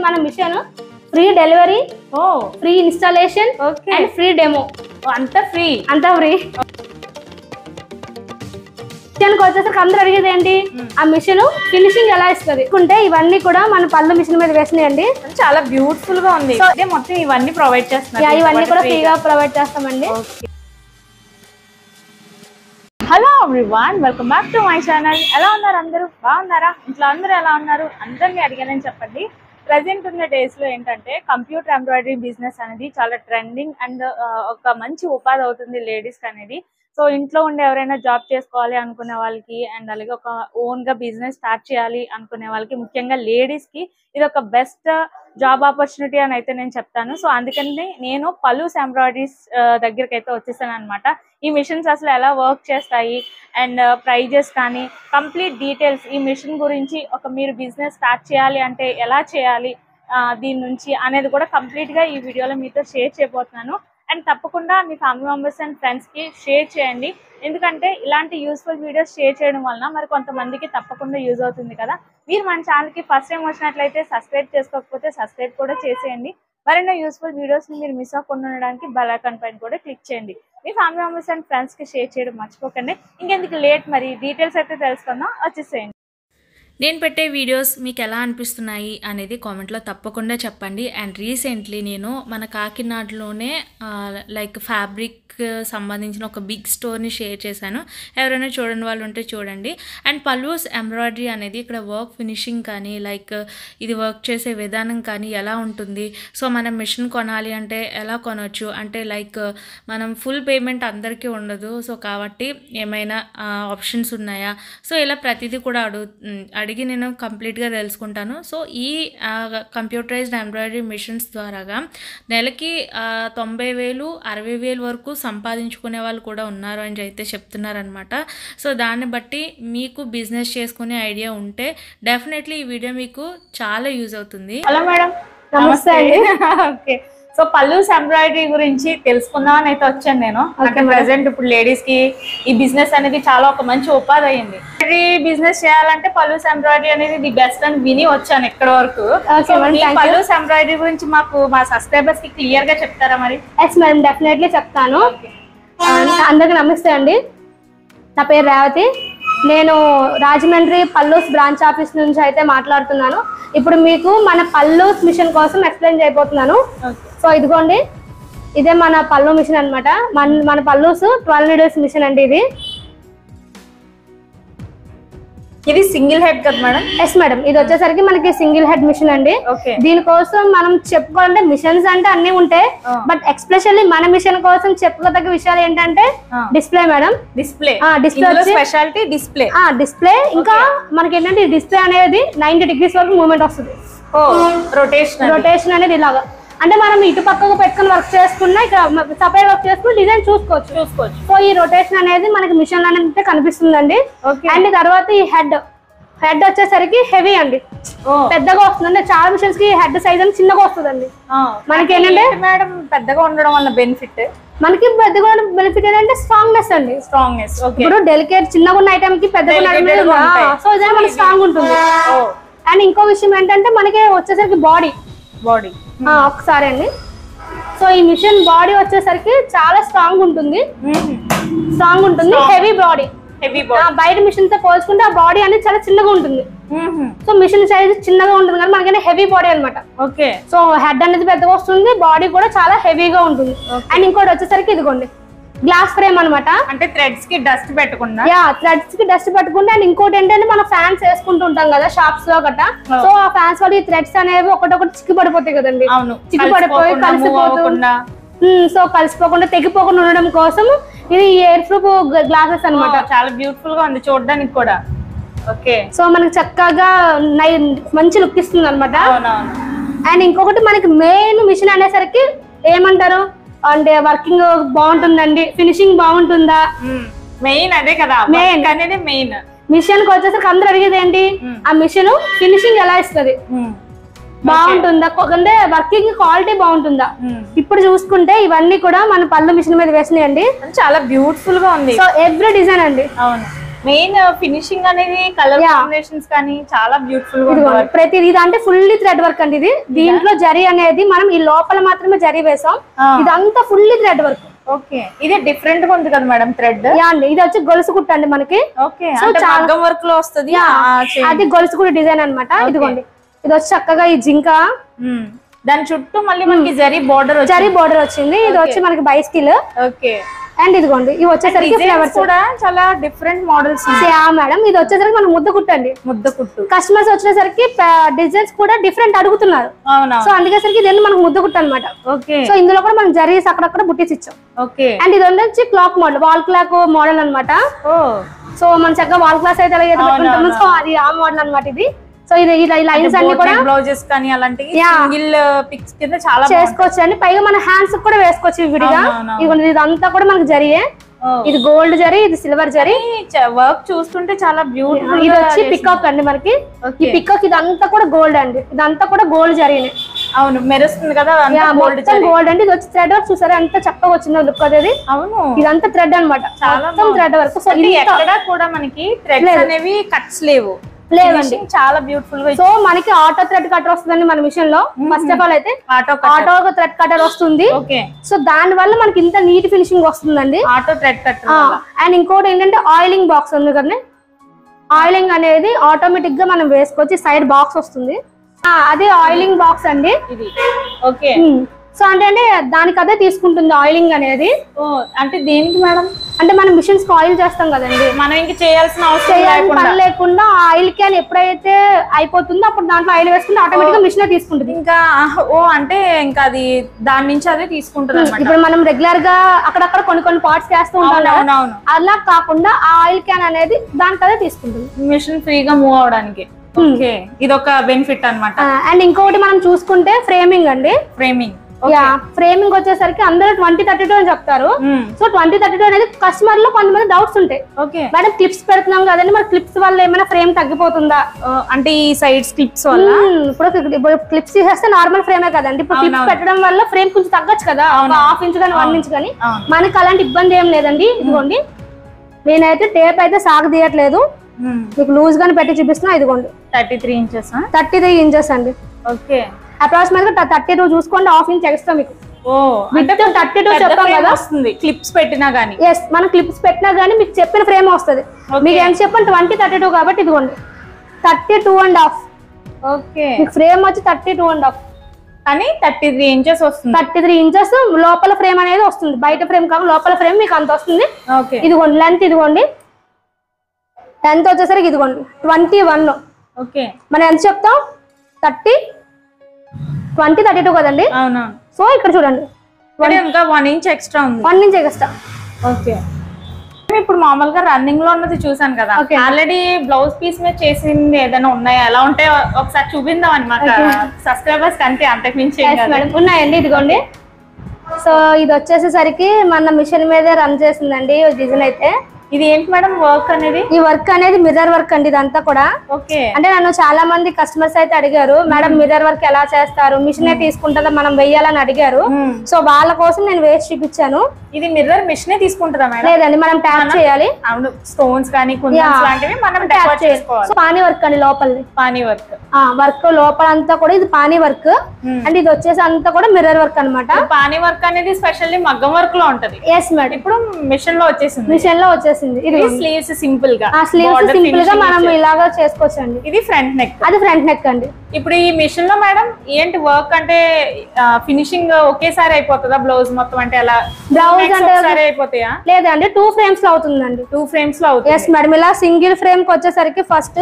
మన machine free delivery, free installation and free demo. అంతా free. Machine వచ్చేసరికి అందరూ అడిగేది ఏంటి, ఆ మిషన్ ఫినిషింగ్ ఎలా ఇస్తుంది అంటే ఇవన్నీ కూడా మన పళ్ళు మిషన్ మీద వేసినాయండి. చాలా బ్యూటిఫుల్ గా ఉంది. మొత్తం ఇవన్నీ ప్రొవైడ్ చేస్తున్నారు. ఇవన్నీ కూడా ఫ్రీగా ప్రొవైడ్ చేస్తామండి. Hello everyone, welcome back to my channel. ఎలా ఉన్నారు అందరూ? బాగున్నారా? ఇంట్లో అందరూ ఎలా ఉన్నారు? అందరినీ అడిగానని చెప్పండి. ప్రజెంట్ ఉన్న డేస్ లో ఏంటంటే కంప్యూటర్ ఎంబ్రాయిడరీ బిజినెస్ అనేది చాలా ట్రెండింగ్ అండ్ ఒక మంచి ఉపాధి అవుతుంది లేడీస్ అనేది. సో ఇంట్లో ఉండి ఎవరైనా జాబ్ చేసుకోవాలి అనుకునే వాళ్ళకి అండ్ అలాగే ఒక ఓన్ గా బిజినెస్ స్టార్ట్ చేయాలి అనుకునే వాళ్ళకి, ముఖ్యంగా లేడీస్ కి ఇది ఒక బెస్ట్ జాబ్ ఆపర్చునిటీ అని అయితే నేను చెప్తాను. సో అందుకని నేను పల్లూస్ ఎంబ్రాయిడరీస్ దగ్గరికి అయితే వచ్చేసాను అనమాట. ఈ మిషన్స్ అసలు ఎలా వర్క్ చేస్తాయి అండ్ ప్రైజెస్ కానీ కంప్లీట్ డీటెయిల్స్ ఈ మిషన్ గురించి, ఒక మీరు బిజినెస్ స్టార్ట్ చేయాలి అంటే ఎలా చేయాలి దీని నుంచి అనేది కూడా కంప్లీట్ గా ఈ వీడియోలో మీతో షేర్ చేయబోతున్నాను. అండ్ తప్పకుండా మీ ఫ్యామిలీ మెంబర్స్ అండ్ ఫ్రెండ్స్కి షేర్ చేయండి. ఎందుకంటే ఇలాంటి యూస్ఫుల్ వీడియోస్ షేర్ చేయడం వలన మరి కొంతమందికి తప్పకుండా యూజ్ అవుతుంది కదా. మీరు మన ఛానల్కి ఫస్ట్ టైం వచ్చినట్లయితే సబ్స్క్రైబ్ చేసుకోకపోతే సబ్స్క్రైబ్ కూడా చేసేయండి. మరెన్నో యూస్ఫుల్ వీడియోస్ని మీరు మిస్ అవ్వకుండా ఉండడానికి బెల్ ఐకాన్ పైన కూడా క్లిక్ చేయండి. మీ ఫ్యామిలీ మెంబర్స్ అండ్ ఫ్రెండ్స్కి షేర్ చేయడం మర్చిపోకండి. ఇంకెందుకు లేట్, మరి డీటెయిల్స్ అయితే తెలుసుకుందాం, వచ్చేసేయండి. నేను పెట్టే వీడియోస్ మీకు ఎలా అనిపిస్తున్నాయి అనేది కామెంట్లో తప్పకుండా చెప్పండి. అండ్ రీసెంట్లీ నేను మన కాకినాడలోనే లైక్ ఫ్యాబ్రిక్ సంబంధించిన ఒక బిగ్ స్టోర్ని షేర్ చేశాను. ఎవరైనా చూడని వాళ్ళు ఉంటే చూడండి. అండ్ పల్లూస్ ఎంబ్రాయిడరీ అనేది ఇక్కడ వర్క్ ఫినిషింగ్ కానీ లైక్ ఇది వర్క్ చేసే విధానం కానీ ఎలా ఉంటుంది, సో మనం మిషన్ కొనాలి అంటే ఎలా కొనవచ్చు, అంటే లైక్ మనం ఫుల్ పేమెంట్ అందరికీ ఉండదు. సో కాబట్టి ఏమైనా ఆప్షన్స్ ఉన్నాయా, సో ఇలా ప్రతిదీ కూడా అడిగి నేను కంప్లీట్గా తెలుసుకుంటాను. సో ఈ కంప్యూటరైజ్డ్ ఎంబ్రాయిడరీ మిషన్స్ ద్వారాగా నెలకి 90,000 60,000 వరకు సంపాదించుకునే వాళ్ళు కూడా ఉన్నారు అని అయితే చెప్తున్నారనమాట. సో దాన్ని బట్టి మీకు బిజినెస్ చేసుకునే ఐడియా ఉంటే డెఫినెట్లీ ఈ వీడియో మీకు చాలా యూజ్ అవుతుంది. హలో మేడం, నమస్తే. ఓకే, సో పల్లూస్ ఎంబ్రాయిడరీ గురించి తెలుసుకుందామని అయితే వచ్చాను నేను. అంటే ప్రెసెంట్ ఇప్పుడు లేడీస్ కి ఈ బిజినెస్ అనేది చాలా ఒక మంచి ఉపాధి అయింది. బిజినెస్ చేయాలంటే పల్లూస్ ఎంబ్రాయిడరీ అనేది ది బెస్ట్ అని విని వచ్చాను ఇక్కడ వరకు. పల్లూస్ ఎంబ్రాయిడరీ గురించి మాకు మా సబ్స్క్రైబర్స్ కి క్లియర్ గా చెప్తారా మరి? ఎస్ మేడం, డెఫినెట్లీ చెప్తాను. అందరికి నమస్తే అండి. నా పేరు రేవతి. నేను రాజమండ్రి పల్లూస్ బ్రాంచ్ ఆఫీస్ నుంచి అయితే మాట్లాడుతున్నాను. ఇప్పుడు మీకు మన పల్లూస్ మిషన్ కోసం ఎక్స్ప్లెయిన్ చేయబోతున్నాను. సో ఇదిగోండి, ఇదే మన పల్లు మిషన్ అనమాట. మన పల్లూస్ 12 నీడిల్స్ మిషన్ అండి. ఇది సింగిల్ హెడ్ కదా మేడం? ఎస్ మేడం, ఇది వచ్చేసరికి మనకి సింగిల్ హెడ్ మిషన్ అండి. దీనికోసం మనం చెప్పుకోవాలంటే మిషన్స్ అంటే అన్ని ఉంటాయి, బట్ ఎక్స్పెషల్లీ మన మిషన్ కోసం చెప్పుకోదగ్గ విషయాలు ఏంటంటే display madam. Display speciality display. ఇంకా మనకి ఏంటంటే ఈ డిస్ప్లే అనేది 90 degrees వరకు మూవ్మెంట్ వస్తుంది. రొటేషన్ అనేది ఇలాగా, అంటే మనం ఇటు పక్కకు పెట్టుకుని వర్క్ చేసుకున్నా, ఇక్కడ సపరేట్ వర్క్ చేసుకుని డిజైన్ చూసుకోవచ్చు. సో ఈ రొటేషన్ అనేది మనకి మిషన్ అనేది కనిపిస్తుందండి. అండ్ తర్వాత ఈ హెడ్ వచ్చేసరికి హెవీ అండి, పెద్దగా వస్తుంది. చాలా మిషన్స్ కి హెడ్ సైజ్ అని చిన్నగా వస్తుందండి. మనకి ఏంటంటే మేడం పెద్దగా ఉండడం వల్ల బెనిఫిట్, మనకి పెద్దగా బెనిఫిట్ ఏంటంటే స్ట్రాంగ్నెస్ అండి. ఇప్పుడు డెలికేట్ చిన్నగా ఉన్న ఐటమ్ కి పెద్దగా సో ఇదే మనకి స్ట్రాంగ్ ఉంటుంది. అండ్ ఇంకో విషయం ఏంటంటే మనకి వచ్చేసరికి బాడీ ఒకసారి అండి. సో ఈ మిషన్ బాడీ వచ్చేసరికి చాలా స్ట్రాంగ్ ఉంటుంది. Heavy body. బయట మిషన్ తో పోల్చుకుంటే ఆ బాడీ అనేది చాలా చిన్నగా ఉంటుంది. సో మిషన్ సైజ్ చిన్నగా ఉంటుంది కానీ మనకైనా హెవీ బాడీ అనమాట. సో హెడ్ అనేది పెద్దగా వస్తుంది, బాడీ కూడా చాలా హెవీగా ఉంటుంది. అండ్ ఇంకోటి వచ్చేసరికి ఇదిగోండి గ్లాస్ ఫ్రేమ్ అనమాట. అంటే థ్రెడ్స్ కి డస్ట్ పెట్టకుండా. అండ్ ఇంకోటి ఏంటంటే మనం ఫ్యాన్స్ వేసుకుంటూ ఉంటాం కదా షాప్స్ లో గట్రా. సో ఆ ఫ్యాన్స్ వల్ల ఈ థ్రెడ్స్ అనేవి ఒకటొకటి చిక్కి పడిపోతాయి కదండి. చిక్కి పడిపోయి కలిసిపోకుండా తెగిపోకుండా ఉండడం కోసం ఇది ఎయిర్ ప్రూఫ్ గ్లాసెస్ అనమాట. చాలా బ్యూటిఫుల్ గా ఉంది చూడడానికి కూడా. ఓకే, సో మనకి చక్కగా మంచి లుక్ ఇస్తుంది అనమాట. అండ్ ఇంకొకటి మనకి మెయిన్ మిషన్ అనేసరికి ఏమంటారు అంటే వర్కింగ్ బాగుంటుందండి, ఫినిషింగ్ బాగుంటుందా, మెయిన్ అదే కదా. మెయిన్ మిషన్ కి వచ్చేసరికి అందరూ అడిగేది ఏంటి, ఆ మిషన్ ఫినిషింగ్ ఎలా ఇస్తుంది, బాగుంటుందా, అంటే వర్కింగ్ క్వాలిటీ బాగుంటుందా. ఇప్పుడు చూసుకుంటే ఇవన్నీ కూడా మన పళ్ళు మిషన్ మీద వేసినాయండి. చాలా బ్యూటిఫుల్ గా ఉంది. సో ఎవ్రీ డిజైన్ అండి. మెయిన్ ఫినిషింగ్ అనేది కలర్ కాంబినేషన్స్ కానీ చాలా బ్యూటిఫుల్ గా ఉంది. ప్రతిది ఇది అంటే ఫుల్లీ థ్రెడ్ వర్క్ అండి. ఇది దీంట్లో జరీ అనేది మనం ఈ లోపల మాత్రమే జరీ వేసాం, ఇదంతా ఫుల్లీ థ్రెడ్ వర్క్. ఓకే, ఇది డిఫరెంట్ గా ఉంది కదా మేడం థ్రెడ్. అండి ఇది వచ్చి గొలుసు కుట్టు అండి మనకి. ఓకే, మగ్గం వర్క్ లో వస్తుంది, అది గొలుసు కుట్టు డిజైన్ అన్నమాట. ఇదిగోండి ఇది వచ్చి చక్కగా ఈ జింక, దాని చుట్టూ మళ్ళీ మనకి జరీ బోర్డర్ వచ్చింది. ఇది వచ్చి మనకి బైస్కిల్. ఓకే, అండ్ ఇదిగోండి ఇవి వచ్చేసరికి ఫ్లవర్స్ కూడా చాలా డిఫరెంట్ మోడల్స్. మేడం ఇది వచ్చేసరికి మనం ముద్ద కుట్టండి, ముద్ద కుట్టు. కస్టమర్స్ వచ్చేసరికి డిజైన్స్ కూడా డిఫరెంట్ అడుగుతున్నారు. సో అందుకేసరికి ఇది మనకు ముద్ద కుట్టు అనమాట. ఓకే, సో ఇందులో కూడా మనం జరీస్ అక్కడక్కడ బుట్టీస్ ఇచ్చాం. ఓకే, అండ్ ఇది వచ్చి clock model, wall clock model అనమాట. సో మన చక్కగా వాల్ క్లాస్ అయితే పెట్టుకుంటాము, సో అది ఆ మోడల్ అనమాట ఇది. సో ఇది ఇలా లైన్స్ అన్ని కూడా బ్లౌజెస్ కానీ అలాంటివి సింగిల్ పిక్స్ కింద చాలా చేసుకోవచ్చు అండి. పైగా మన హ్యాండ్స్ కూడా వేసుకోవచ్చు విడిగా. ఇదంతా కూడా మనకు జరిగే, ఇది గోల్డ్ జరీ, ఇది సిల్వర్ జరీ. వర్క్ చూస్తుంటే చాలా బ్యూటిఫుల్. ఇది వచ్చి పికాక్ అండి మనకి. ఈ పికాక్ ఇదంతా కూడా గోల్డ్ అండి, ఇదంతా కూడా గోల్డ్ జరీనే. అవును, మెరుస్తుంది కదా గోల్డ్ అండి. ఇది వచ్చి థ్రెడ్ వర్క్ చూసారా ఎంత చక్కగా వచ్చిందో లుక్ అనేది. అవును, ఇదంతా థ్రెడ్ అనమాట, చాలా థ్రెడ్ వర్క్. సో ఎక్కడ కూడా మనకి థ్రెడ్స్ అనేవి కట్స్ లేవు, లేదండి, చాలా బ్యూటిఫుల్ గా. సో మనకి ఆటో థ్రెడ్ కటర్ వస్తుందండి మన మిషన్ లో. ఫస్ట్ ఆఫ్ ఆల్ అయితే ఆటో థ్రెడ్ కటర్ వస్తుంది. సో దాని వల్ల మనకి ఇంత నీట్ ఫినిషింగ్ వస్తుందండి, ఆటో థ్రెడ్ కటర్. అండ్ ఇంకోటి ఏంటంటే ఆయిలింగ్ బాక్స్ ఉంది కదా, ఆయిలింగ్ అనేది ఆటోమేటిక్ గా మనం వేసుకోవచ్చు. సైడ్ బాక్స్ వస్తుంది, అదే ఆయిలింగ్ బాక్స్ అండి. ఓకే, సో అంటే దానికి అదే తీసుకుంటుంది ఆయిలింగ్ అనేది. అంటే దేనికి మేడం? అంటే మనం మిషన్స్ ఆయిల్ చేస్తాం కదండి, మనం ఇంక చేయాల్సిన పని లేకుండా ఆయిల్ క్యాన్ ఎప్పుడైతే అయిపోతుందో అప్పుడు దాంట్లో ఆయిల్ వేసుకుంటే ఆటోమేటిక్ గా మిషన్ తీసుకుంటుంది. ఇంకా అంటే ఇంకా అది దాని నుంచి అదే తీసుకుంటుంది. ఇప్పుడు మనం రెగ్యులర్ గా అక్కడక్కడ కొన్ని పార్ట్స్ చేస్తూ ఉంటాం, అలా కాకుండా ఆ ఆయిల్ క్యాన్ అనేది దానికి అదే తీసుకుంటుంది, మిషన్ ఫ్రీగా మూవ్ అవడానికి. ఓకే, ఇది ఒక బెనిఫిట్ అన్నమాట. అండ్ ఇంకొకటి మనం చూసుకుంటే ఫ్రేమింగ్ అండి. ఫ్రేమింగ్ వచ్చేసరికి అందరూ 2032 అని చెప్తారు. సో 2032 అనేది కస్టమర్ లో కొంతమంది డౌట్స్ ఉంటాయి. మేడం క్లిప్స్ పెడుతున్నాం కదండి, మరి క్లిప్స్ వల్ల ఏమైనా ఫ్రేమ్ తగ్గిపోతుందా అంటే ఈ సైడ్స్ క్లిప్స్ వల్ల? ఇప్పుడు క్లిప్స్ తీసేస్తే నార్మల్ ఫ్రేమే కదండి, ఇప్పుడు క్లిప్స్ పెట్టడం వల్ల ఫ్రేమ్ కొంచెం తగ్గచ్చు కదా, ½ ఇంచ్ కానీ 1 ఇంచ్ కానీ. మనకి అలాంటి ఇబ్బంది ఏం లేదండి. ఇదిగోండి నేనైతే టేప్ అయితే సాగు తీయట్లేదు, మీకు లూజ్ గాని పెట్టి చూపిస్తున్నా. ఇదిగోండి 33 ఇంచెస్ 33 ఇంచెస్ అండి. ఓకే, అప్రాక్సిమేట్ గా 32 చూసుకోండి, ½ ఇంచ్ ఎక్స్ట్రా మీకు. 32 చెప్పాం కదా వస్తుంది క్లిప్స్ పెట్టినా గానీ. ఎస్, మనం క్లిప్స్ పెట్టినా గానీ మీకు చెప్పిన ఫ్రేమ్ వస్తుంది. మీకు ఎంత చెప్పండి 2032 కాబట్టి ఇదిగోండి 32.5. ఓకే, మీకు ఫ్రేమ్ వచ్చి 32.5 కానీ 33 ఇంచెస్ వస్తుంది. 33 ఇంచెస్ లోపల ఫ్రేమ్ అనేది వస్తుంది, బయట ఫ్రేమ్ కాకుండా లోపల ఫ్రేమ్ మీకు అంత వస్తుంది. ఇదిగోండి లెంత్, ఇదిగోండి లెంత్ వచ్చేసరికి ఇదిగోండి 21. ఓకే, మనం ఎంత చెప్తాం 32 కదండి. అవునా, సో ఇక్కడ చూడండి ఇంకా 1 ఇంచ్ ఎక్స్ట్రా ఉంది. 1 ఇంచ్ ఎక్స్ట్రా. ఓకే, ఇప్పుడు మామూలుగా రన్నింగ్ లో ఉన్నది చూసాను కదా, ఆల్రెడీ బ్లౌజ్ పీస్ మీద చేసింది ఏదైనా ఉన్నాయా, ఎలా ఉంటాయో ఒకసారి చూపిందాం అనమాట సబ్స్క్రైబర్స్ కంటే. అంతకు మించి ఉన్నాయండి. ఇదిగోండి, సో ఇది వచ్చేసేసరికి మన మిషన్ మీదే రన్ చేసిందండి డిజైన్ అయితే. ఇది ఏంటి మేడం వర్క్ అనేది? ఈ వర్క్ అనేది మిర్రర్ వర్క్ అండి ఇదంతా కూడా. ఓకే, అంటే నన్ను చాలా మంది కస్టమర్స్ అయితే అడిగారు, మేడం మిర్రర్ వర్క్ ఎలా చేస్తారు, మిషన్ తీసుకుంటుందా మనం వెయ్యాలని అడిగారు. సో వాళ్ళ కోసం నేను వేసి చూపించాను. ఇది మిర్రర్ మిషన్ తీసుకుంటుందా మేడం? లేదండి, మనం ట్యాప్ చేయాలి. స్టోన్స్ కానీ లాంటివి మనం ట్యాప్ చేసుకోవాలి. పానీ వర్క్ అండి లోపల, పానీ వర్క్. వర్క్ లోపల అంతా కూడా ఇది పానీ వర్క్ అండ్ ఇది వచ్చేసి అంతా కూడా మిర్రర్ వర్క్ అనమాట. పానీ వర్క్ అనేది స్పెషల్లీ మగ్గం వర్క్ లో ఉంటది. ఎస్ మేడం, ఇప్పుడు మిషన్ లో వచ్చేసింది. మిషన్ లో వచ్చేసింది. ఇది స్లీవ్స్ సింపుల్ గా, స్లీవ్స్ సింపుల్ గా మనం ఇలాగా చేసుకోవచ్చండి. ఇది ఫ్రంట్ నెక్, అది ఫ్రంట్ నెక్ అండి. ఇప్పుడు ఈ మిషన్ లో మేడం ఏంటి వర్క్ అంటే ఫినిషింగ్ ఒకేసారి అయిపోతుందా బ్లౌజ్ మొత్తం? అంటే అలా బ్లౌజ్ అంటే అయిపోతాయా? లేదండి, 2 ఫ్రేమ్స్ లో అవుతుందండి. 2 ఫ్రేమ్స్ లో అవుతుంది. ఎస్ మేడం, ఇలా సింగిల్ ఫ్రేమ్ కి వచ్చేసరికి ఫస్ట్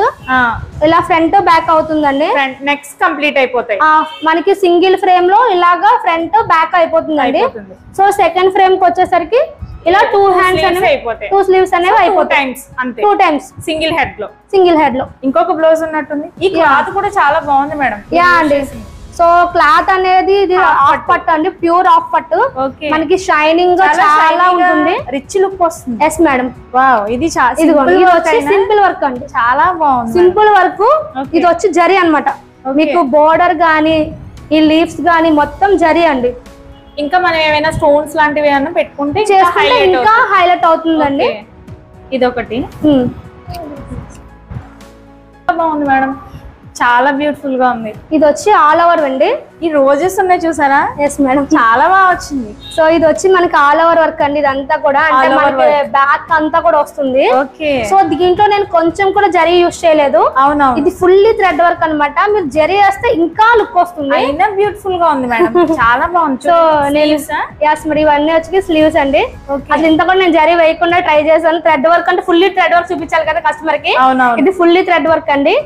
ఇలా ఫ్రంట్ బ్యాక్ అవుతుందండి. ఫ్రంట్ నెక్స్ కంప్లీట్ అయిపోతాయి. మనకి సింగిల్ ఫ్రేమ్ లో ఇలాగా ఫ్రంట్ బ్యాక్ అయిపోతుందండి. సో సెకండ్ ఫ్రేమ్ కి వచ్చేసరికి ఇలా 2 హ్యాండ్స్ అనేవి అయిపోతాయి, 2 స్లీవ్స్ అనేవి అయిపోతాయి. 2 టైమ్స్ సింగిల్ హెడ్ లో. సింగిల్ హెడ్ లో ఇంకొక బ్లౌజ్ ఉన్నట్టుంది. ఈ క్లాత్ కూడా చాలా బాగుంది మేడం. యా అండి, సో క్లాత్ అనేది ఇది ఆఫ్ పట్టు అండి, ప్యూర్ ఆఫ్ పట్టు. మనకి షైనింగ్ చాలా ఉంటుంది, రిచ్ లుక్ వస్తుంది. Yes madam. వావ్, ఇది సింపుల్ వర్క్ అండి, చాలా బాగుంది. Simple work. ఇది వచ్చి జరీ అన్నమాట. మీకు బోర్డర్ గానీ ఈ లీవ్స్ గానీ మొత్తం జరీ అండి. ఇంకా మనం ఏమైనా స్టోన్స్ లాంటివి ఏమైనా పెట్టుకుంటే ఇంకా హైలైట్ అవుతుందండి. ఇదొకటి. బాగుంది మేడం, చాలా బ్యూటిఫుల్ గా ఉంది. ఇది వచ్చి ఆల్ ఓవర్ అండి. ఈ రోజెస్ ఉన్నాయి చూసారా? ఎస్ మేడం, చాలా బాగా వచ్చింది. సో ఇది వచ్చి మనకి ఆల్ ఓవర్ వర్క్ అండి. ఇదంతా కూడా అంటే మనకి బ్యాక్ అంతా కూడా వస్తుంది. ఓకే. సో దీంట్లో నేను కొంచెం కూడా జరీ యూజ్ చేయలేదు. అవునవును, ఇది ఫుల్లీ థ్రెడ్ వర్క్ అన్నమాట. మీరు జరీ వేస్తే ఇంకా లుక్ వస్తుంది. అయినా బ్యూటిఫుల్ గా ఉంది మేడం, చాలా బాగుంది. సో నేను యాస్ మరి ఇవన్నీ వచ్చి స్లీవ్స్ అండి. అసలు ఇంత కూడా నేను జరీ వేయకుండా ట్రై చేశాను. థ్రెడ్ వర్క్ అంటే ఫుల్లీ థ్రెడ్ వర్క్ చూపించాలి కదా కస్టమర్ కి. ఇది ఫుల్లీ థ్రెడ్ వర్క్ అండి.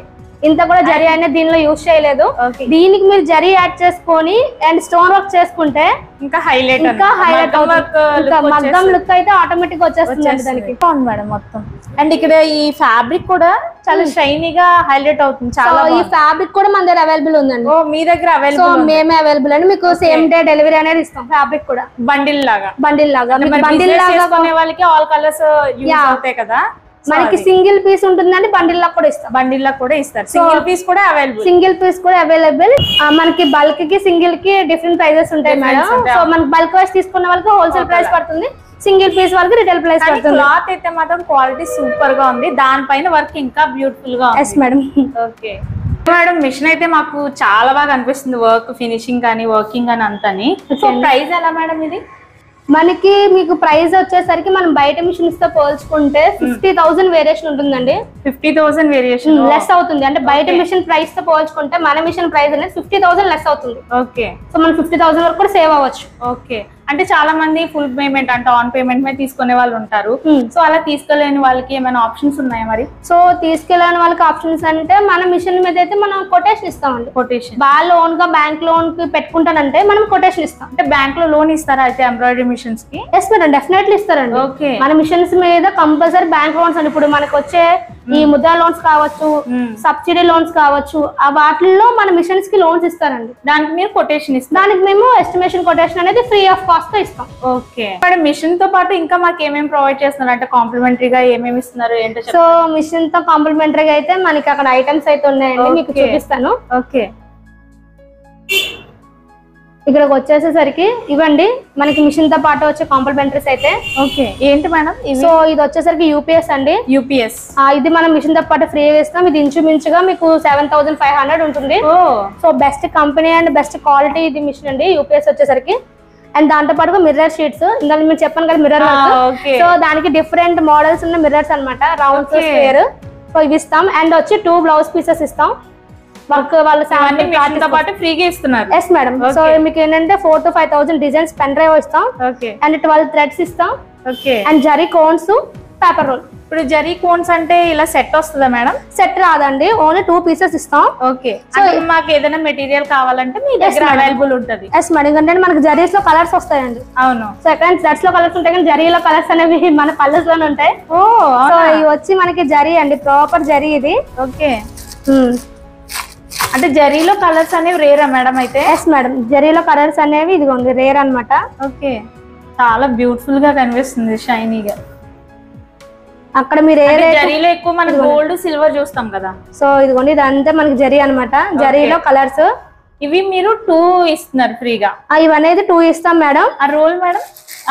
ఇంత కూడా జరీ అనేది దీనిలో యూజ్ చేయలేదు. దీనికి మీరు జరీ యాడ్ చేసుకొని అండ్ స్టోన్ వర్క్ చేసుకుంటే ఇంకా హైలైట్ మగ్గం లుక్ అయితే ఆటోమేటిక్ వచ్చేస్తుంది దానికి. బాగుంది మేడం మొత్తం. అండ్ ఇక్కడ ఈ ఫ్యాబ్రిక్ కూడా చాలా షైనీగా హైలైట్ అవుతుంది. చాలా ఈ ఫ్యాబ్రిక్ కూడా మన దగ్గర అవైలబుల్ ఉందండి. మీ దగ్గర అవైలబుల్? సో మేమే అవైలబుల్ అండి. మీకు సేమ్ డే డెలివరీ అనేది ఇస్తాం. ఫ్యాబ్రిక్ కూడా బండిల్ లాగా బండిల్ లాగా కొనే వాళ్ళకి ఆల్ కలర్స్ యూజ్ అవుతాయి కదా. మనకి సింగిల్ పీస్ ఉంటుందండి, బండిల్ లా కూడా ఇస్తాం. బండిల్ లా కూడా ఇస్తారు. సింగిల్ పీస్ కూడా అవైలబుల్. మనకి బల్క్ కి సింగిల్ కి డిఫరెంట్ ప్రైజెస్ ఉంటాయి మేడం. సో మనకి బల్క్ వైస్ తీసుకున్న వాళ్ళకి హోల్సేల్ ప్రైస్ పడుతుంది, సింగిల్ పీస్ వాళ్ళకి రిటైల్ ప్రైస్ పడుతుంది. క్లాత్ అయితే మాత్రం క్వాలిటీ సూపర్ గా ఉంది. దానిపైన వర్క్ ఇంకా బ్యూటిఫుల్ గా ఉంది. Yes madam. Okay madam, machine అయితే మాకు చాలా బాగా అనిపిస్తుంది. వర్క్ ఫినిషింగ్ కానీ వర్కింగ్ కానీ అంతని. సో ప్రైస్ ఎలా మేడం ఇది? మనకి మీకు ప్రైస్ వచ్చేసరికి మనం బయట మిషన్స్ తో పోల్చుకుంటే 50,000 వేరియేషన్ ఉంటుందండి. 50,000 వేరియేషన్ లెస్ అవుతుంది. అంటే బయట మిషన్ ప్రైస్ తో పోల్చుకుంటే మన మిషన్ ప్రైస్ అనేది 50,000 లెస్ అవుతుంది. ఓకే. సో మనం 50,000 వరకు కూడా సేవ్ అవ్వచ్చు. ఓకే. అంటే చాలా మంది ఫుల్ పేమెంట్ అంటే ఆన్ పేమెంట్ మీద తీసుకునే వాళ్ళు ఉంటారు. సో అలా తీసుకోలేని వాళ్ళకి ఏమైనా ఆప్షన్స్ ఉన్నాయా మరి? సో తీసుకెళ్ళని వాళ్ళకి ఆప్షన్స్ అంటే మన మిషన్ మీద అయితే మనం కొటేషన్ ఇస్తామండి. కొటేషన్ వాళ్ళు ఓన్ గా బ్యాంక్ లోన్ కి పెట్టుకుంటానంటే మనం కొటేషన్ ఇస్తాం. అంటే బ్యాంక్ లో లోన్ ఇస్తారా అయితే ఎంబ్రాయిడరీ మిషన్స్ కి? ఎస్ మేడం, డెఫినెట్లీ ఇస్తారండి. ఓకే. మన మిషన్స్ మీద కంపల్సరీ బ్యాంక్ లోన్స్ అండి. ఇప్పుడు మనకు వచ్చే ఈ ముద్రా లోన్స్ కావచ్చు, సబ్సిడీ లోన్స్ కావచ్చు, ఆ వాటిల్లో మన మిషన్స్ కి లోన్స్ ఇస్తారండి. దానికి మీరు కొటేషన్ ఇస్తారు? దానికి మేము ఎస్టిమేషన్ కొటేషన్ అనేది ఫ్రీ ఆఫ్ కాస్ట్ తో ఇస్తాం. Okay madam. మిషన్ తో పాటు ఇంకా మాకు ఏమేమి ప్రొవైడ్ చేస్తున్నారు అంటే కాంప్లిమెంటరీగా ఏమేమి ఇస్తున్నారు ఏంటో? సో మిషన్ తో కాంప్లిమెంటరీగా అయితే మనకి అక్కడ ఐటమ్స్ అయితే ఉన్నాయండి, మీకు చూపిస్తాను. ఓకే. ఇక్కడికి వచ్చేసేసరికి ఇవ్వండి మనకి మిషన్ తో పాటు వచ్చే కాంప్లిమెంటరీస్ అయితే. ఓకే. ఏంటి మేడం? సో ఇది వచ్చేసరికి యూపీఎస్ అండి. యూపీఎస్ ఇది మనం మిషన్ తో పాటు ఫ్రీగా ఇస్తాం. ఇది ఇంచుమించుగా మీకు 7,500 ఉంటుంది. So best company and best quality ఇది మిషన్ అండి యూపీఎస్ వచ్చేసరికి. అండ్ దాంతో పాటుగా మిర్రర్ షీట్స్, ఇంకా మీరు చెప్పాను కదా మిర్రర్ వర్క్. సో దానికి డిఫరెంట్ మోడల్స్ ఉన్న మిర్రర్స్ అనమాట, రౌండ్ స్క్వేర్. సో ఇవి ఇస్తాం. అండ్ వచ్చి 2 బ్లౌజ్ పీసెస్ ఇస్తాం. వర్క్ వాళ్ళ ఫ్రీగా ఇస్తున్నారు. Yes madam. సో మీకు ఏంటంటే 4,000 to 5,000 డిజైన్స్ పెన్ డ్రైవ్ ఇస్తాం. అండ్ 12 థ్రెడ్స్ ఇస్తాం. And zari cones, paper roll. ఇప్పుడు జరీ కోన్స్ అంటే ఇలా సెట్ వస్తుందా మేడం? సెట్ రాదండి, ఓన్లీ 2 పీసెస్ ఇస్తాం. ఓకే. సో మాకు ఏదైనా మెటీరియల్ కావాలంటే మీ దగ్గర అవైలబుల్ ఉంటుంది? Yes madam. ఎందుకంటే మనకి జరీస్ లో కలర్స్ వస్తాయండి. అవును. సో ఎక్కడ థ్రెడ్స్ లో కలర్స్ ఉంటాయి కానీ జరీలో కలర్స్ అనేవి మన పల్లెస్ లోనే ఉంటాయి. సో ఇవి వచ్చి మనకి జరీ అండి, ప్రాపర్ జరీ ఇది. ఓకే. అంటే జరీలో కలర్స్ అనేవి రేరా మేడం అయితే? ఎస్ మేడం, జరీలో కలర్స్ అనేవి ఇదిగోండి రేర్ అన్నమాట. ఓకే. చాలా బ్యూటిఫుల్ గా కనిపిస్తుంది, షైనీగా. అక్కడ మీరు జరీలో ఎక్కువ మనకి గోల్డ్ సిల్వర్ చూస్తాం కదా. సో ఇదిగోండి ఇదంతా మనకి జరీ అన్నమాట. జరీలో కలర్స్ ఇవి మీరు 2 ఇస్తున్నారు ఫ్రీగా? ఇవనేది 2 ఇస్తాం మేడం. ఆ రోల్ మేడం?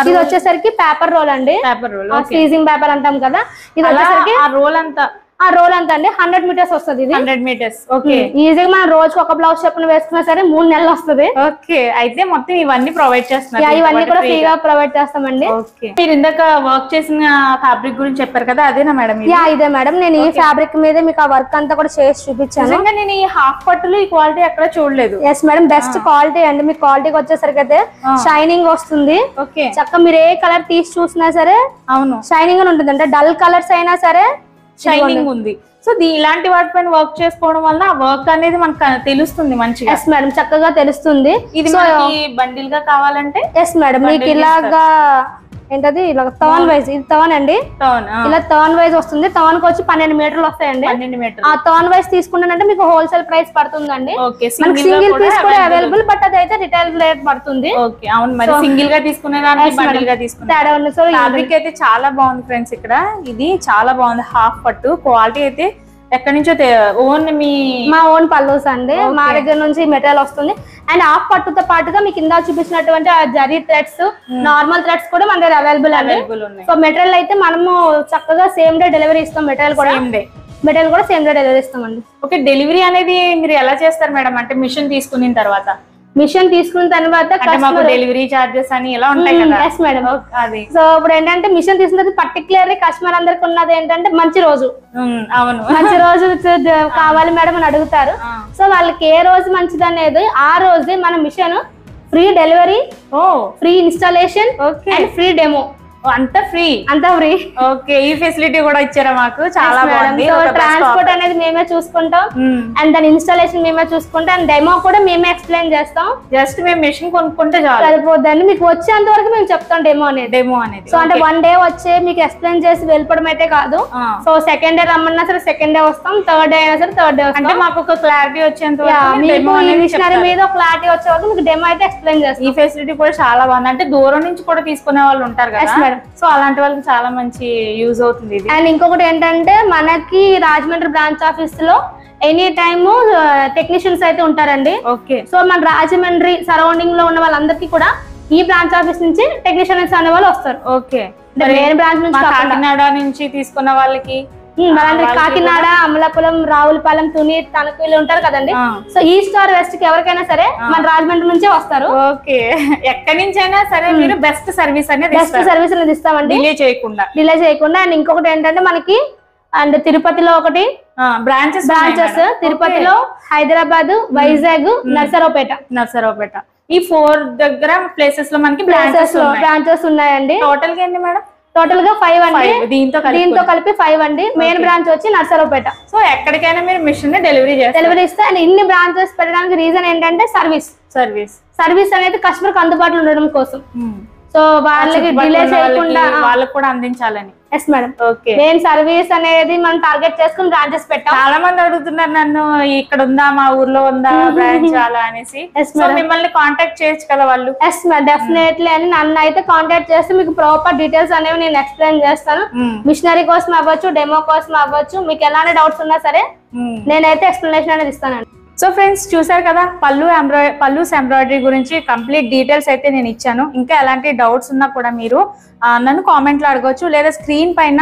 ఇది వచ్చేసరికి పేపర్ రోల్ అండి. పేపర్ రోల్, స్టీజింగ్ పేపర్ అంటాం కదా. ఇది వచ్చేసరికి ఆ రోల్ అంతా ఆ రోల్ అంతా అండి 100 మీటర్స్ వస్తుంది. 100 మీటర్స్. ఓకే. ఈజీగా మనం రోజుకి ఒక బ్లౌజ్ చెప్పున వేసుకున్నా సరే 3 నెలలు వస్తుంది. ఓకే. అయితే మొత్తం ఇవన్నీ ప్రొవైడ్ చేస్తున్నారు? ఇవన్నీ కూడా ఫ్రీగా ప్రొవైడ్ చేస్తామండి. ఓకే. మీరు ఇందాక వర్క్ చేసిన ఫ్యాబ్రిక్ గురించి చెప్పారు కదా, అదేనా మేడం? ఇదే మేడం. నేను ఈ ఫ్యాబ్రిక్ మీద మీకు ఆ వర్క్ అంతా కూడా చేసి చూపించాను. నేను ఈ హాఫ్ పట్టులు ఈ క్వాలిటీ ఎక్కడ చూడలేదు. ఎస్ మేడం, బెస్ట్ క్వాలిటీ అండి. మీ క్వాలిటీకి వచ్చేసరికి అయితే షైనింగ్ వస్తుంది. ఓకే. చక్కగా మీరు ఏ కలర్ తీసి చూసినా సరే అవును షైనింగ్ ఉంటుంది. అంటే డల్ కలర్స్ అయినా సరే షైనింగ్ ఉంది. సో ఇలాంటి వాటిపైన వర్క్ చేసుకోవడం వల్ల ఆ వర్క్ అనేది మనకు తెలుస్తుంది మంచిగా. ఎస్ మేడం, చక్కగా తెలుస్తుంది. ఇది మనకి బండిల్ గా కావాలంటే? ఎస్ మేడం, మీకు ఇలాగా ఏంటది ఇలా థర్న్ వైజ్, ఇది థర్న్ అండి. ఇలా థర్న్ వైజ్ వస్తుంది. థర్న్ కి వచ్చి 12 మీటర్లు వస్తాయండి. 12 మీటర్లు. ఆ థర్న్ వైజ్ తీసుకున్నానంటే మీకు హోల్సేల్ ప్రైస్ పడుతుందండి. మనకి సింగిల్ పీస్ కూడా అవైలబుల్, బట్ అదైతే రిటైల్ రేట్ పడుతుంది. ఓకే. అవును, మరి సింగిల్ గా తీసుకునే దానికి బండిల్ గా తీసుకునే తేడా ఉంది. సో ఫ్యాబ్రిక్ అయితే చాలా బాగుంది ఫ్రెండ్స్. ఇక్కడ ఇది చాలా బాగుంది. హాఫ్ పట్టు క్వాలిటీ అయితే ఎక్కడి నుంచో ఓన్ మా ఓన్ పల్లూస్ అండి. మా దగ్గర నుంచి మెటీరియల్ వస్తుంది. అండ్ హాఫ్ పట్టుతో పాటుగా మీకు ఇందా చూపించినటువంటి ఆ జరీ థ్రెడ్స్, నార్మల్ థ్రెడ్స్ కూడా మన దగ్గర అవైలబుల్ ఉన్నాయి. సో మెటీరియల్ అయితే మనము చక్కగా సేమ్ డే డెలివరీ ఇస్తాం. మెటీరియల్ కూడా మెటీరియల్ కూడా సేమ్ డే డెలివరీ ఇస్తామండి. ఓకే, డెలివరీ అనేది మీరు ఎలా చేస్తారు మేడం? అంటే మిషన్ తీసుకున్న తర్వాత మాకు డెలివరీ చార్జెస్ అని ఎలా ఉంటాయి కదా? Yes madam. అది సో ఇప్పుడు ఏంటంటే మిషన్ తీసుకున్నది పర్టికులర్లీ కస్టమర్ అందరికి ఉన్నది ఏంటంటే మంచి రోజు. అవును, మంచి రోజు కావాలి మేడం అని అడుగుతారు. సో వాళ్ళకి ఏ రోజు మంచిది అనేది ఆ రోజే మన machine free delivery, free installation and free demo అంతా ఫ్రీ. ఓకే, ఈ ఫెసిలిటీ కూడా ఇచ్చారా మాకు? చాలా బాగుంది. ట్రాన్స్పోర్ట్ అనేది మేమే చూసుకుంటాం అండ్ దాని ఇన్స్టాలేషన్ మేమే చూసుకుంటాం అండ్ డెమో కూడా మేమే ఎక్స్ప్లెయిన్ చేస్తాం. జస్ట్ మేము మెషిన్ కొనుక్కుంటే సరిపోద్దండి. మీకు వచ్చేంత వరకు మేము చెప్తాం డెమో అనేది. సో అంటే 1 డే వచ్చే మీకు ఎక్స్ప్లెయిన్ చేసి వెళ్ళిపోవడం అయితే కాదు. సో సెకండ్ డే రమ్మన్నా సరే సెకండ్ డే వస్తాం, థర్డ్ డే అయినా సరే థర్డ్ డే వస్తాం. అంటే మాకు ఒక క్లారిటీ వచ్చేంత మీకు ఈ మిషనరీ మీద క్లారిటీ వచ్చే వరకు మీకు డెమో అయితే ఎక్స్ప్లెయిన్ చేస్తాం. ఈ ఫెసిలిటీ కూడా చాలా బాగుంది. అంటే దూరం నుంచి కూడా తీసుకునే వాళ్ళు ఉంటారు కదా, సో అలాంటి వాళ్ళకి చాలా మంచి యూజ్ అవుతుంది ఇది. అండ్ ఇంకొకటి ఏంటంటే మనకి రాజమండ్రి బ్రాంచ్ ఆఫీస్ లో ఎనీ టైమ్ టెక్నీషియన్స్ అయితే ఉంటారండి. ఓకే, సో మన రాజమండ్రి సరౌండింగ్ లో ఉన్న వాళ్ళందరికీ కూడా ఈ బ్రాంచ్ ఆఫీస్ నుంచి టెక్నీషియన్స్ అనే వాళ్ళు వస్తారు. ఓకే, మెయిన్ బ్రాంచ్ నుంచి కాకినాడ నుంచి తీసుకున్న వాళ్ళకి కాకినాడ, అమలాపురం, రావులపాలెం, తుని, తణుకు వీళ్ళు ఉంటారు కదండి. సో ఈస్ట్ ఆర్ వెస్ట్ కి ఎవరికైనా సరే మన రాజమండ్రి నుంచే వస్తారు. ఓకే, ఎక్కడి నుంచి అయినా సరే మీరు బెస్ట్ సర్వీస్ అనేది ఇస్తామండి, డిలే చేయకుండా. అండ్ ఇంకొకటి ఏంటంటే మనకి అండ్ తిరుపతిలో ఒకటి బ్రాంచెస్ తిరుపతిలో, హైదరాబాద్, వైజాగ్, నర్సరావుపేట ఈ 4 దగ్గర ప్లేసెస్ లో మనకి బ్రాంచెస్ ఉన్నాయండి. టోటల్ గా ఏంటి మేడం? టోటల్ గా 5 అండి. దీంతో కలిపి 5 అండి. మెయిన్ బ్రాంచ్ వచ్చి నర్సరావుపేట. సో ఎక్కడికైనా మీరు మిషన్ డెలివరీ ఇస్తే అండ్ ఇన్ని బ్రాంచెస్ పెట్టడానికి రీజన్ ఏంటంటే సర్వీస్ అనేది కస్టమర్ కి అందుబాటులో ఉండడం కోసం. సో వాళ్ళకి డిలే చేయకుండా వాళ్ళకి కూడా అందించాలని. Yes madam. Okay, main service అనేది మనం టార్గెట్ చేసుకుని బ్రాంచెస్ పెట్టాం. చాలా మంది అడుగుతున్నారు నన్ను, ఇక్కడ ఉందా, మా ఊర్లో ఉందా బ్రాంచ్ అలా అనేసి. మిమ్మల్ని కాంటాక్ట్ చేయొచ్చు కదా వాళ్ళు? Yes madam, definitely. అని నన్ను అయితే కాంటాక్ట్ చేస్తే మీకు ప్రాపర్ డీటెయిల్స్ అనేవి నేను ఎక్స్ప్లెయిన్ చేస్తాను. మిషనరీ కోసం అవ్వచ్చు, డెమో కోసం అవ్వచ్చు, మీకు ఎలాంటి డౌట్స్ ఉన్నా సరే నేనైతే ఎక్స్ప్లెనేషన్ అనేది ఇస్తానండి. సో ఫ్రెండ్స్, చూసారు కదా పల్లూస్ ఎంబ్రాయిడరీ గురించి కంప్లీట్ డీటెయిల్స్ అయితే నేను ఇచ్చాను. ఇంకా ఎలాంటి డౌట్స్ ఉన్నా కూడా మీరు నన్ను కామెంట్లో అడగవచ్చు, లేదా స్క్రీన్ పైన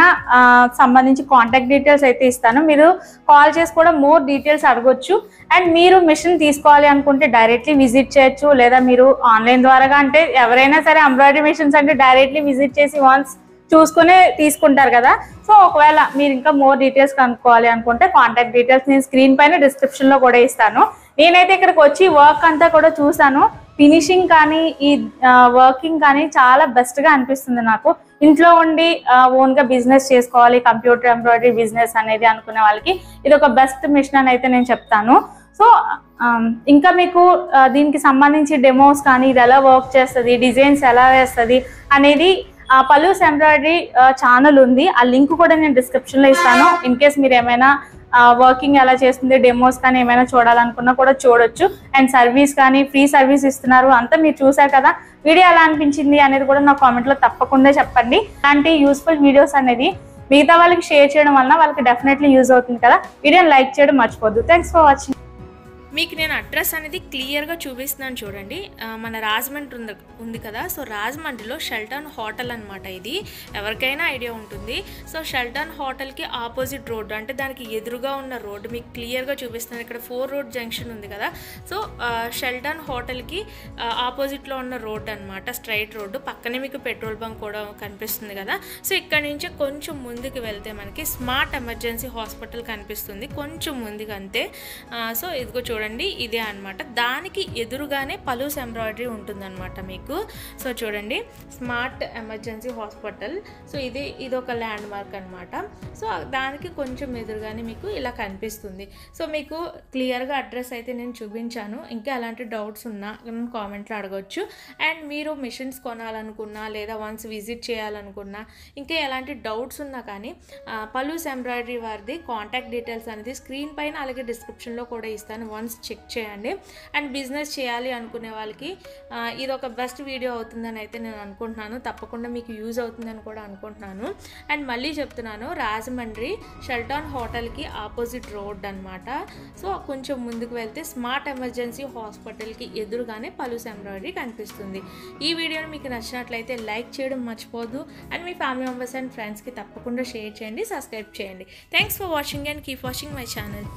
సంబంధించి కాంటాక్ట్ డీటెయిల్స్ అయితే ఇస్తాను. మీరు కాల్ చేసి కూడా మోర్ డీటెయిల్స్ అడగొచ్చు. అండ్ మీరు మిషన్ తీసుకోవాలి అనుకుంటే డైరెక్ట్లీ విజిట్ చేయొచ్చు, లేదా మీరు ఆన్లైన్ ద్వారా అంటే ఎవరైనా సరే ఎంబ్రాయిడరీ మిషన్స్ అంటే డైరెక్ట్లీ విజిట్ చేసి వన్స్ చూసుకునే తీసుకుంటారు కదా. సో ఒకవేళ మీరు ఇంకా మోర్ డీటెయిల్స్ కనుక్కోవాలి అనుకుంటే కాంటాక్ట్ డీటెయిల్స్ నేను స్క్రీన్ పైన డిస్క్రిప్షన్ లో కూడా ఇస్తాను. నేనైతే ఇక్కడికి వచ్చి వర్క్ అంతా కూడా చూసాను. ఫినిషింగ్ కానీ ఈ వర్కింగ్ కానీ చాలా బెస్ట్ గా అనిపిస్తుంది నాకు. ఇంట్లో ఉండి ఓన్ గా బిజినెస్ చేసుకోవాలి, కంప్యూటర్ ఎంబ్రాయిడరీ బిజినెస్ అనేది అనుకునే వాళ్ళకి ఇది ఒక బెస్ట్ మిషన్ అని అయితే నేను చెప్తాను. సో ఇంకా మీకు దీనికి సంబంధించి డెమోస్ కానీ ఇది ఎలా వర్క్ చేస్తుంది, డిజైన్స్ ఎలా వేస్తుంది అనేది పల్లూస్ ఎంబ్రాయిడరీ ఛానల్ ఉంది. ఆ లింక్ కూడా నేను డిస్క్రిప్షన్ లో ఇస్తాను. ఇన్ కేస్ మీరు ఏమైనా వర్కింగ్ ఎలా చేస్తుంది, డెమోస్ కానీ ఏమైనా చూడాలనుకున్నా కూడా చూడొచ్చు. అండ్ సర్వీస్ కానీ ఫ్రీ సర్వీస్ ఇస్తున్నారు అంతా మీరు చూసారు కదా. వీడియో ఎలా అనిపించింది అనేది కూడా నా కామెంట్ లో తప్పకుండా చెప్పండి. అలాంటి యూస్ఫుల్ వీడియోస్ అనేది మిగతా వాళ్ళకి షేర్ చేయడం వలన వాళ్ళకి డెఫినెట్లీ యూజ్ అవుతుంది కదా. వీడియోని లైక్ చేయడం మర్చిపోద్దు. Thanks for watching. మీకు నేను అడ్రస్ అనేది క్లియర్గా చూపిస్తున్నాను చూడండి. మన రాజమండ్రి ఉంది కదా, సో రాజమండ్రిలో షెల్టన్ హోటల్ అనమాట. ఇది ఎవరికైనా ఐడియా ఉంటుంది. సో షెల్టన్ హోటల్కి ఆపోజిట్ రోడ్డు, అంటే దానికి ఎదురుగా ఉన్న రోడ్డు మీకు క్లియర్గా చూపిస్తున్నాను. ఇక్కడ 4 రోడ్ జంక్షన్ ఉంది కదా, సో షెల్టన్ హోటల్కి ఆపోజిట్లో ఉన్న రోడ్డు అనమాట, స్ట్రైట్ రోడ్డు. పక్కనే మీకు పెట్రోల్ బంక్ కూడా కనిపిస్తుంది కదా. సో ఇక్కడ నుంచి కొంచెం ముందుకు వెళ్తే మనకి స్మార్ట్ ఎమర్జెన్సీ హాస్పిటల్ కనిపిస్తుంది, కొంచెం ముందుకు అంతే. సో ఇదిగో చూడండి, ఇదే అనమాట. దానికి ఎదురుగానే పల్లూస్ ఎంబ్రాయిడరీ ఉంటుందన్నమాట మీకు. సో చూడండి, స్మార్ట్ ఎమర్జెన్సీ హాస్పిటల్. సో ఇది ఒక ల్యాండ్ మార్క్ అనమాట. సో దానికి కొంచెం ఎదురుగానే మీకు ఇలా కనిపిస్తుంది. సో మీకు క్లియర్గా అడ్రస్ అయితే నేను చూపించాను. ఇంకా అలాంటి డౌట్స్ ఉన్నా కామెంట్లో అడగవచ్చు. అండ్ మీరు మిషన్స్ కొనాలనుకున్నా, లేదా వన్స్ విజిట్ చేయాలనుకున్నా, ఇంకా ఎలాంటి డౌట్స్ ఉన్నా కానీ పల్లూస్ ఎంబ్రాయిడరీ వారిది కాంటాక్ట్ డీటెయిల్స్ అనేది స్క్రీన్ పైన అలాగే డిస్క్రిప్షన్లో కూడా ఇస్తాను. వన్స్ వన్స్ చెక్ చేయండి. అండ్ బిజినెస్ చేయాలి అనుకునే వాళ్ళకి ఇది ఒక బెస్ట్ వీడియో అవుతుందని అయితే నేను అనుకుంటున్నాను. తప్పకుండా మీకు యూజ్ అవుతుందని కూడా అనుకుంటున్నాను. అండ్ మళ్ళీ చెప్తున్నాను, రాజమండ్రి షెల్టాన్ హోటల్కి ఆపోజిట్ రోడ్ అనమాట. సో కొంచెం ముందుకు వెళ్తే స్మార్ట్ ఎమర్జెన్సీ హాస్పిటల్కి ఎదురుగానే పలుస్ ఎంబ్రాయిడరీ కనిపిస్తుంది. ఈ వీడియోని మీకు నచ్చినట్లయితే లైక్ చేయడం మర్చిపోద్దు. అండ్ మీ ఫ్యామిలీ మెంబర్స్ అండ్ ఫ్రెండ్స్కి తప్పకుండా షేర్ చేయండి, సబ్స్క్రైబ్ చేయండి. Thanks for watching and keep watching my channel.